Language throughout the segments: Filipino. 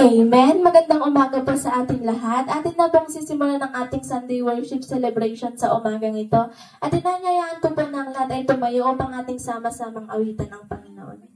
Amen. Magandang umaga po sa ating lahat. Atin na pong sisimulan ng ating Sunday Worship Celebration sa umagang ito. At inanyayaan ko po ng lahat ay tumayo upang ating sama-samang awitan ng Panginoon.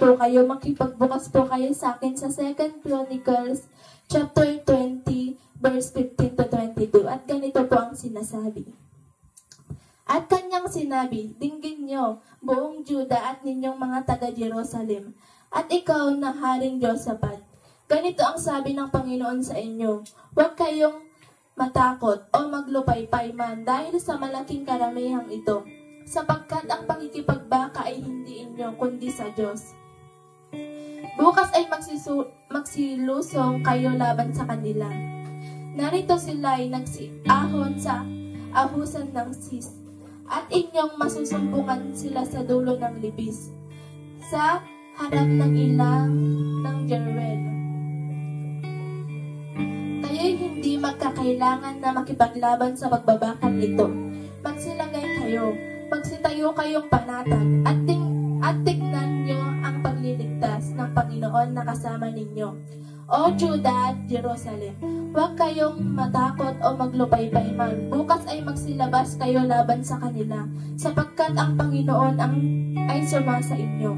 po kayo, makipagbukas po kayo sa akin sa 2 Chronicles chapter 20, verse 15 to 22. At ganito po ang sinasabi. At kanyang sinabi, dinggin niyo, buong Juda at ninyong mga taga-Jerusalem, at ikaw na Haring Josaphat. Ganito ang sabi ng Panginoon sa inyo, huwag kayong matakot o maglupaypay man dahil sa malaking karamihang ito, sapagkat ang pakikipagbaka ay hindi inyo kundi sa Diyos. Bukas ay magsilusong kayo laban sa kanila. Narito sila ay nagsiahon sa ahusan ng Sis, at inyong masusumbungan sila sa dulo ng libis, sa harap ng ilang ng Jeruel. Kayo'y hindi magkakailangan na makipaglaban sa pagbabakang ito. Magsilagay kayo, magsitayo kayong panatag, at tignan nyo ang pagliligtas ng Panginoon na kasama ninyo. O Juda at Jerusalem, huwag kayong matakot o maglupaypay man. Bukas ay magsilabas kayo laban sa kanila, sapagkat ang Panginoon ay sumasa inyo.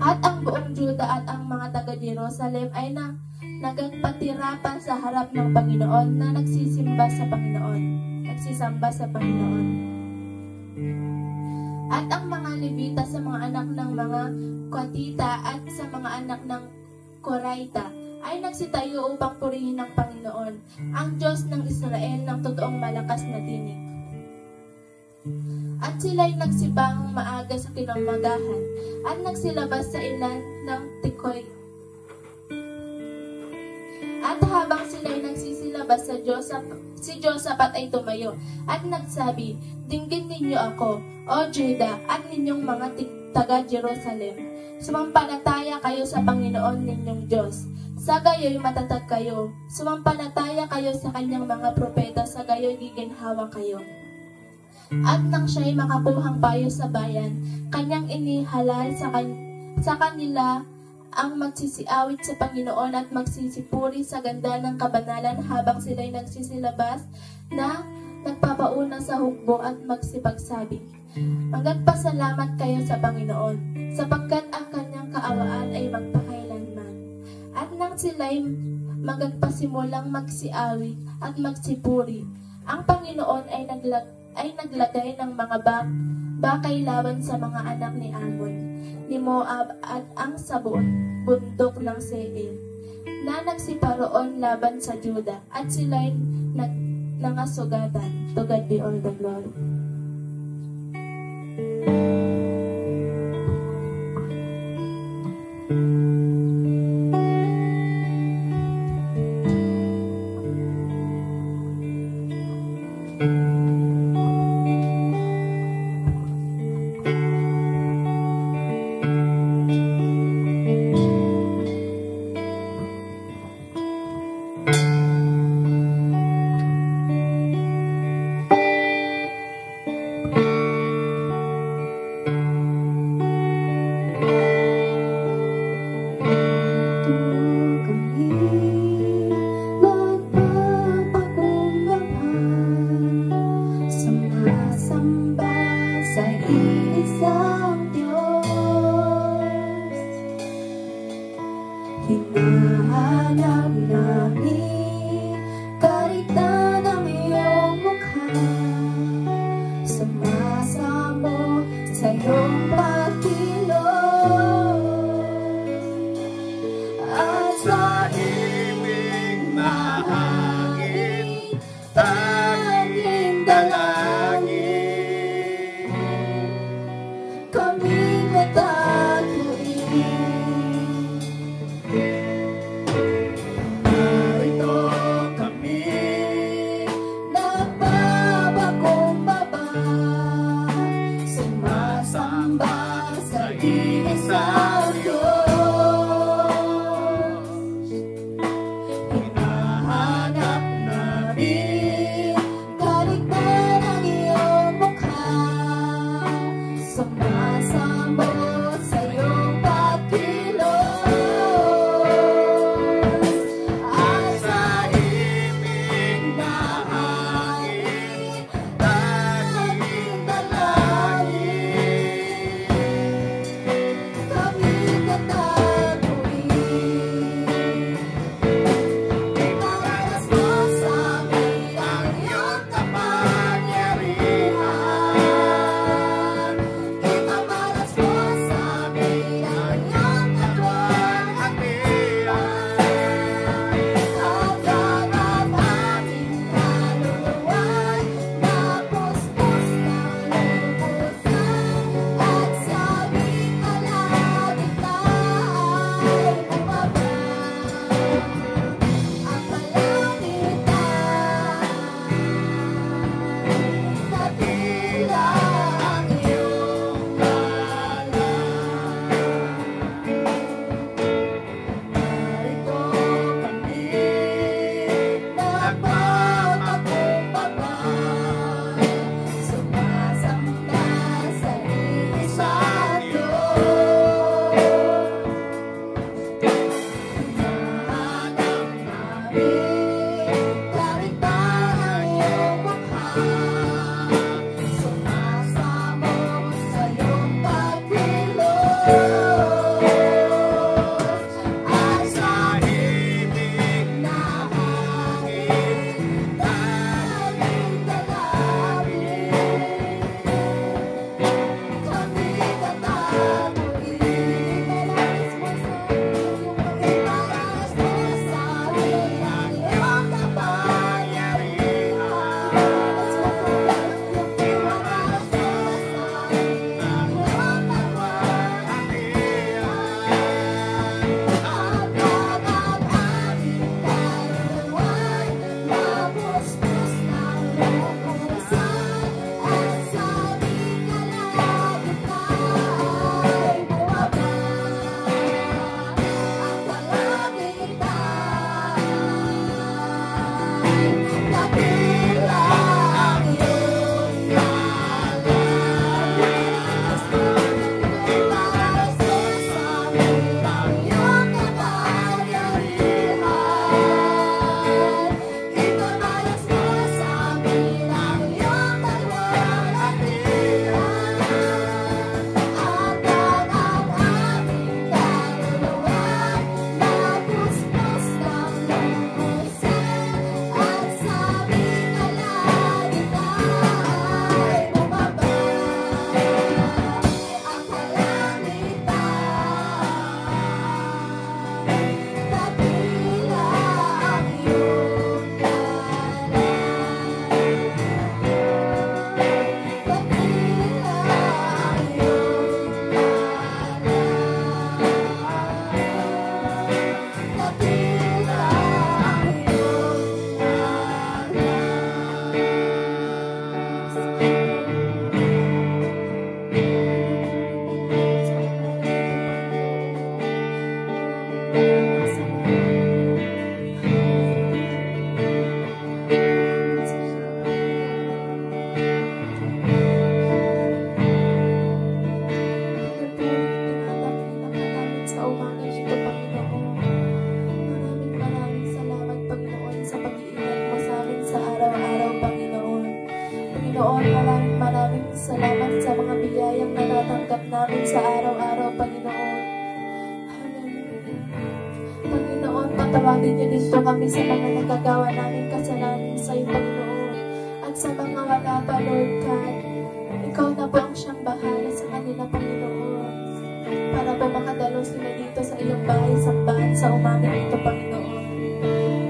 At ang buong Juda at ang mga taga-Jerusalem ay nagagpatira pa sa harap ng Panginoon na nagsisamba sa Panginoon. At ang mga Levita sa mga anak ng mga Kohatita at sa mga anak ng Koraita ay nagsitayo upang purihin ng Panginoon, ang Diyos ng Israel ng totoong malakas na tinig. At sila'y nagsibang maaga sa kinamagahan at nagsilabas sa ilan ng Tikoy. At habang sila'y nagsisilabas si Josaphat ay tumayo at nagsabi, dinggin ninyo ako, O Juda, at ninyong mga taga-Jerusalem. Sumampalataya kayo sa Panginoon ninyong Diyos. Sa gayo'y matatag kayo. Sumampalataya kayo sa kanyang mga propeta, sa gayo'y giginhawa kayo. At nang siya'y makakuhang payo sa bayan, kanyang inihalal sa kanila ang magsisiawit sa Panginoon at magsisipuri sa ganda ng kabanalan habang sila'y nagsisilabas na nagpapauna sa hukbo at magsipagsabi, magpasalamat kayo sa Panginoon, sapagkat ang kanyang kaawaan ay magpakailanman. At nang sila'y magpasimulang magsiawit at magsipuri, ang Panginoon ay naglagay ng mga bakay laban sa mga anak ni Ammon, ni Moab at ang sa buong bundok ng Seir, na nagsiparoon laban sa Juda, at sila'y nangasugatan. To God be all the glory. Hinahanap namin karita ng iyong mukha, sumasamo sa iyong pagkilos, at sa ibig na hangin, tanging dalangin, kaming nataguin. Narito Patawagin niyo din po kami sa mga nagagawa namin kasalanan sa iyo, Panginoon. At sa mga wala pa, Lord God, ikaw na po ang siyang bahala sa kanila, Panginoon. Para po makadalo sila dito sa iyong bahay sambahan sa umagang ito, Panginoon.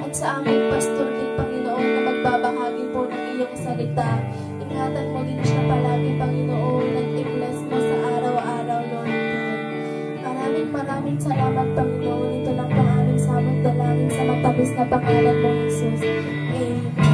At sa aming pastor din, Panginoon, na magbabahagi po ng iyong salita, ingatan mo din siya palagi, Panginoon, at i-bless mo sa araw-araw, Lord God. Maraming salamat, Panginoon. Ito lang po aming samot dalangin sa matabis na pangalan mo, Jesus. Amen.